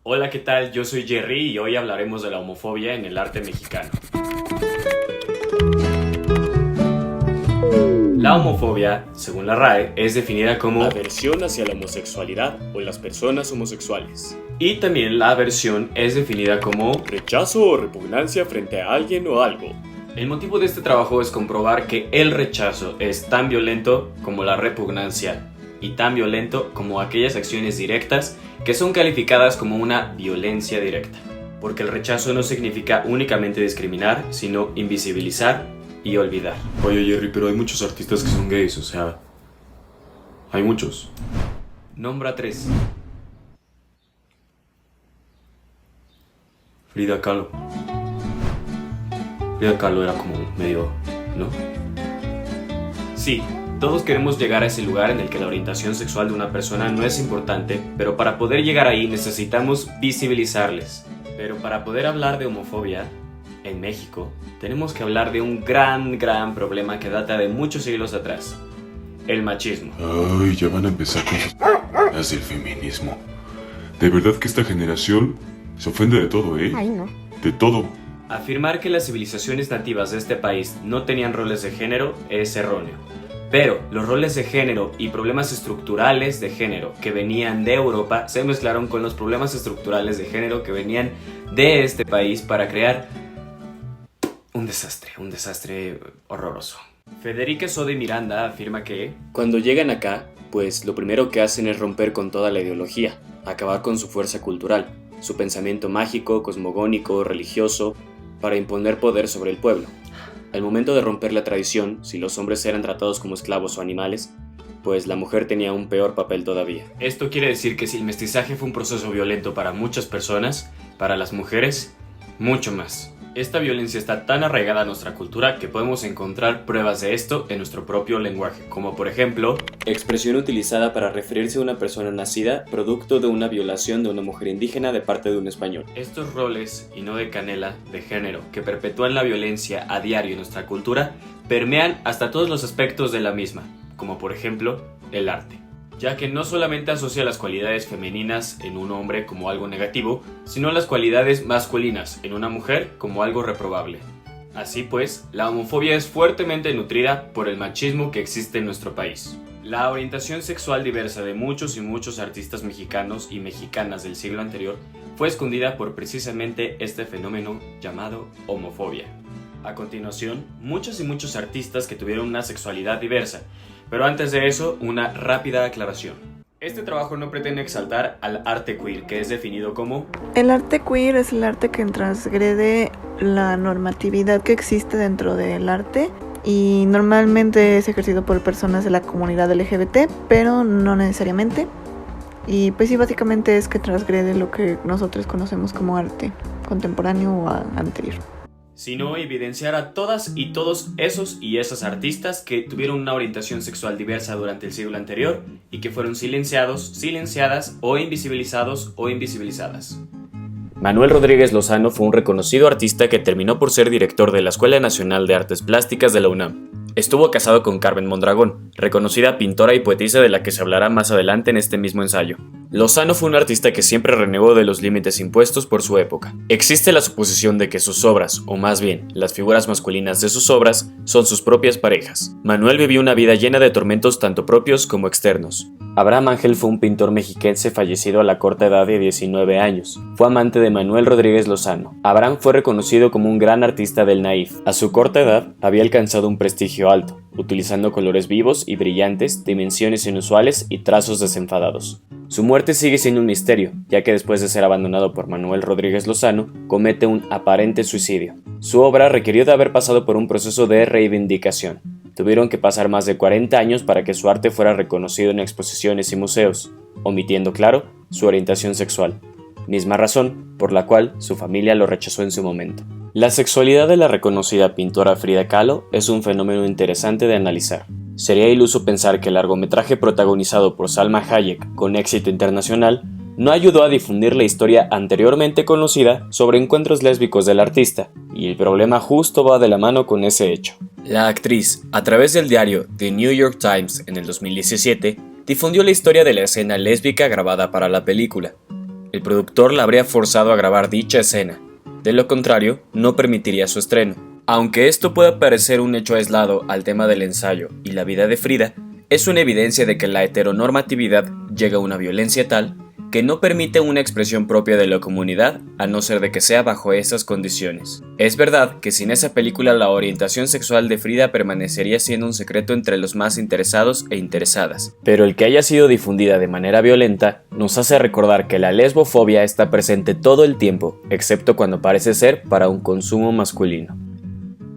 Hola, ¿qué tal? Yo soy Jerry y hoy hablaremos de la homofobia en el arte mexicano. La homofobia, según la RAE, es definida como aversión hacia la homosexualidad o las personas homosexuales. y también la aversión es definida como Rechazo o repugnancia frente a alguien o algo. El motivo de este trabajo es comprobar que el rechazo es tan violento como la repugnancia y tan violento como aquellas acciones directas que son calificadas como una violencia directa. Porque el rechazo no significa únicamente discriminar, sino invisibilizar y olvidar. Oye Jerry, pero hay muchos artistas que son gays, o sea... Hay muchos. Nombra 3. Frida Kahlo. Frida Kahlo era como medio... ¿no? Sí, todos queremos llegar a ese lugar en el que la orientación sexual de una persona no es importante, pero para poder llegar ahí necesitamos visibilizarles. Pero para poder hablar de homofobia en México, tenemos que hablar de un gran problema que data de muchos siglos atrás: el machismo. Ay, ya van a empezar con sus p***as del feminismo. De verdad que esta generación se ofende de todo, ¿eh? Ay, no. De todo. Afirmar que las civilizaciones nativas de este país no tenían roles de género es erróneo. Pero los roles de género y problemas estructurales de género que venían de Europa se mezclaron con los problemas estructurales de género que venían de este país para crear un desastre horroroso. Federica Sodi Miranda afirma que Cuando llegan acá, pues lo primero que hacen es romper con toda la ideología, acabar con su fuerza cultural, su pensamiento mágico, cosmogónico, religioso, para imponer poder sobre el pueblo. Al momento de romper la tradición, si los hombres eran tratados como esclavos o animales, pues la mujer tenía un peor papel todavía. esto quiere decir que si el mestizaje fue un proceso violento para muchas personas, para las mujeres, mucho más. Esta violencia está tan arraigada a nuestra cultura que podemos encontrar pruebas de esto en nuestro propio lenguaje, como por ejemplo, Expresión utilizada para referirse a una persona nacida producto de una violación de una mujer indígena de parte de un español. estos roles, y no de canela, de género, que perpetúan la violencia a diario en nuestra cultura, permean hasta todos los aspectos de la misma, como por ejemplo, el arte. Ya que no solamente asocia las cualidades femeninas en un hombre como algo negativo, sino las cualidades masculinas en una mujer como algo reprobable. Así pues, la homofobia es fuertemente nutrida por el machismo que existe en nuestro país. La orientación sexual diversa de muchos y muchos artistas mexicanos y mexicanas del siglo anterior fue escondida por precisamente este fenómeno llamado homofobia. A continuación, muchos y muchos artistas que tuvieron una sexualidad diversa, pero antes de eso, una rápida aclaración. Este trabajo no pretende exaltar al arte queer, que es definido como El arte queer es el arte que transgrede la normatividad que existe dentro del arte y normalmente es ejercido por personas de la comunidad LGBT, pero no necesariamente. Y pues sí, básicamente es que transgrede lo que nosotros conocemos como arte contemporáneo o anterior. sino evidenciar a todas y todos esos y esas artistas que tuvieron una orientación sexual diversa durante el siglo anterior y que fueron silenciados, silenciadas o invisibilizadas. Manuel Rodríguez Lozano fue un reconocido artista que terminó por ser director de la Escuela Nacional de Artes Plásticas de la UNAM. Estuvo casado con Carmen Mondragón, reconocida pintora y poetisa de la que se hablará más adelante en este mismo ensayo. Lozano fue un artista que siempre renegó de los límites impuestos por su época. Existe la suposición de que sus obras, o más bien, las figuras masculinas de sus obras, son sus propias parejas. Manuel vivió una vida llena de tormentos tanto propios como externos. Abraham Ángel fue un pintor mexiquense fallecido a la corta edad de 19 años. Fue amante de Manuel Rodríguez Lozano. Abraham fue reconocido como un gran artista del naif. A su corta edad, había alcanzado un prestigio alto, utilizando colores vivos y brillantes, dimensiones inusuales y trazos desenfadados. Su muerte sigue siendo un misterio, ya que después de ser abandonado por Manuel Rodríguez Lozano, comete un aparente suicidio. Su obra requirió de haber pasado por un proceso de reivindicación. Tuvieron que pasar más de 40 años para que su arte fuera reconocido en exposiciones y museos, omitiendo, claro, su orientación sexual, misma razón por la cual su familia lo rechazó en su momento. La sexualidad de la reconocida pintora Frida Kahlo es un fenómeno interesante de analizar. Sería iluso pensar que el largometraje protagonizado por Salma Hayek, con éxito internacional, no ayudó a difundir la historia anteriormente conocida sobre encuentros lésbicos del artista, y el problema justo va de la mano con ese hecho. La actriz, a través del diario The New York Times en el 2017, difundió la historia de la escena lésbica grabada para la película. el productor la habría forzado a grabar dicha escena. De lo contrario, no permitiría su estreno. Aunque esto pueda parecer un hecho aislado al tema del ensayo y la vida de Frida, es una evidencia de que la heteronormatividad llega a una violencia tal que no permite una expresión propia de la comunidad a no ser de que sea bajo esas condiciones. Es verdad que sin esa película la orientación sexual de Frida permanecería siendo un secreto entre los más interesados e interesadas, pero el que haya sido difundida de manera violenta nos hace recordar que la lesbofobia está presente todo el tiempo, excepto cuando parece ser para un consumo masculino.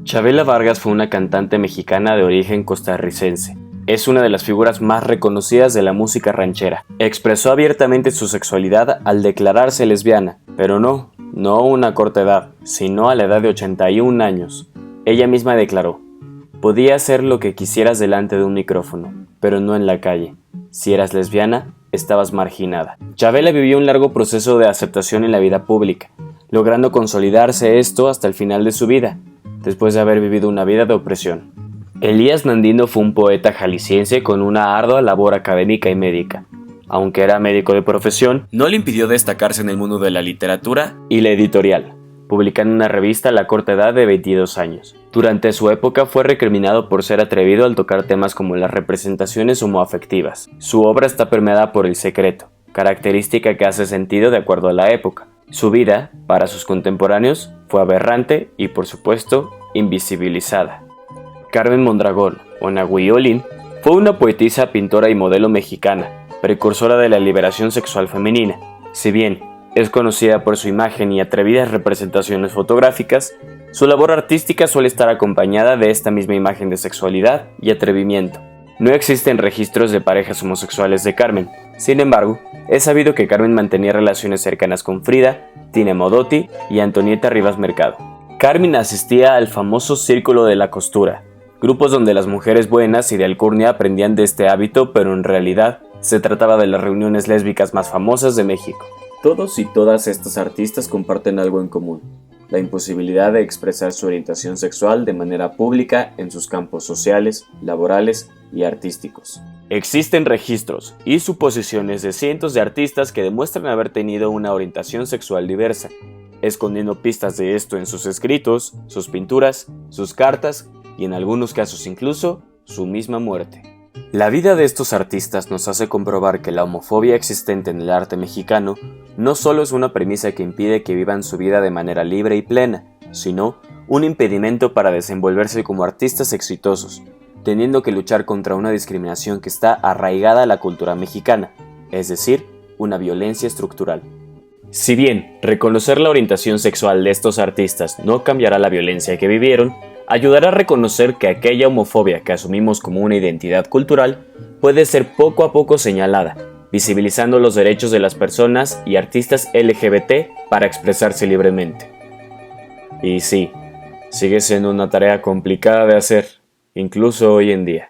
Chavela Vargas fue una cantante mexicana de origen costarricense. Es una de las figuras más reconocidas de la música ranchera. Expresó abiertamente su sexualidad al declararse lesbiana, pero no a una corta edad, sino a la edad de 81 años. Ella misma declaró: podía hacer lo que quisieras delante de un micrófono, pero no en la calle. Si eras lesbiana, estabas marginada. Chavela vivió un largo proceso de aceptación en la vida pública, logrando consolidarse esto hasta el final de su vida, después de haber vivido una vida de opresión. Elías Nandino fue un poeta jalisciense con una ardua labor académica y médica. Aunque era médico de profesión, no le impidió destacarse en el mundo de la literatura y la editorial, publicando una revista a la corta edad de 22 años. Durante su época fue recriminado por ser atrevido al tocar temas como las representaciones homoafectivas. Su obra está permeada por el secreto, característica que hace sentido de acuerdo a la época. Su vida, para sus contemporáneos, fue aberrante y, por supuesto, invisibilizada. Carmen Mondragón, o Nahui Olin, fue una poetisa, pintora y modelo mexicana, precursora de la liberación sexual femenina. Si bien es conocida por su imagen y atrevidas representaciones fotográficas, su labor artística suele estar acompañada de esta misma imagen de sexualidad y atrevimiento. No existen registros de parejas homosexuales de Carmen. Sin embargo, es sabido que Carmen mantenía relaciones cercanas con Frida, Tina Modotti y Antonieta Rivas Mercado. Carmen asistía al famoso Círculo de la Costura, grupos donde las mujeres buenas y de alcurnia aprendían de este hábito, pero en realidad se trataba de las reuniones lésbicas más famosas de México. Todos y todas estas artistas comparten algo en común: la imposibilidad de expresar su orientación sexual de manera pública en sus campos sociales, laborales y artísticos. Existen registros y suposiciones de cientos de artistas que demuestran haber tenido una orientación sexual diversa, escondiendo pistas de esto en sus escritos, sus pinturas, sus cartas y en algunos casos incluso su misma muerte. La vida de estos artistas nos hace comprobar que la homofobia existente en el arte mexicano no solo es una premisa que impide que vivan su vida de manera libre y plena, sino un impedimento para desenvolverse como artistas exitosos, teniendo que luchar contra una discriminación que está arraigada a la cultura mexicana, es decir, una violencia estructural. Si bien reconocer la orientación sexual de estos artistas no cambiará la violencia que vivieron, ayudará a reconocer que aquella homofobia que asumimos como una identidad cultural puede ser poco a poco señalada, visibilizando los derechos de las personas y artistas LGBT para expresarse libremente. Y sí, sigue siendo una tarea complicada de hacer, incluso hoy en día.